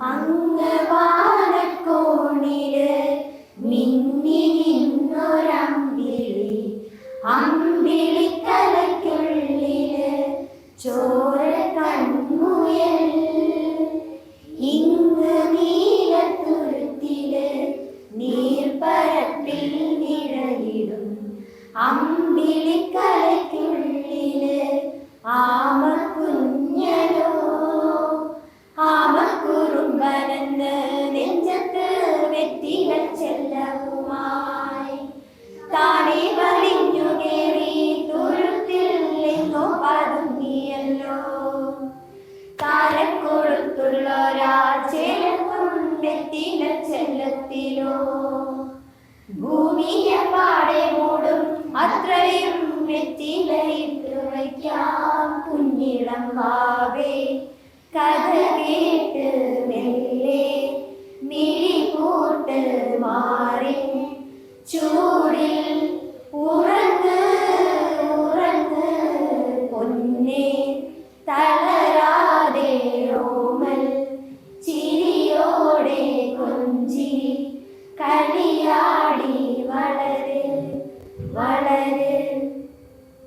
അങ്ങ് വാനക്കോണില് മിന്നി നിന്നൊരമ്പിളി, അമ്പിളിക്കലയ്ക്കുള്ളില് ചോര കൺമുയൽ. ഇങ്ങ് നീലത്തുരുത്തില് നീർപ്പരപ്പിൽ നിഴലിടും അമ്പിളിക്കലയ്ക്കുള്ളില് ആമക്കുഞ്ഞനോ. ആമക്കുറുമ്പനെന്ന് നെഞ്ചത്ത് വെറ്റില ചെല്ലവുമായി താനെ വലിഞ്ഞു കേറി തുരുത്തിൽ എങ്ങോ പതുങ്ങിയല്ലോ. താരക്കൊഴുത്തുള്ളൊരാ ചെലത്തും വെറ്റില ചെല്ലത്തിലോ. ഭൂമിയെ പാടെ മൂടും അത്രയും വെറ്റിലയിട്ട് വയ്ക്കാം കുഞ്ഞിളം വാവേ. കഥ കേട്ട് മെല്ലെ മിഴി കൂട്ട് മാറി ചൂടിൽ ഉറങ്ങ് ഉറങ്ങ് പൊന്നേ. തളരാതെ ഓമൽ ചിരിയോടെ കൊഞ്ചി കളിയാടി വളര് വളര്.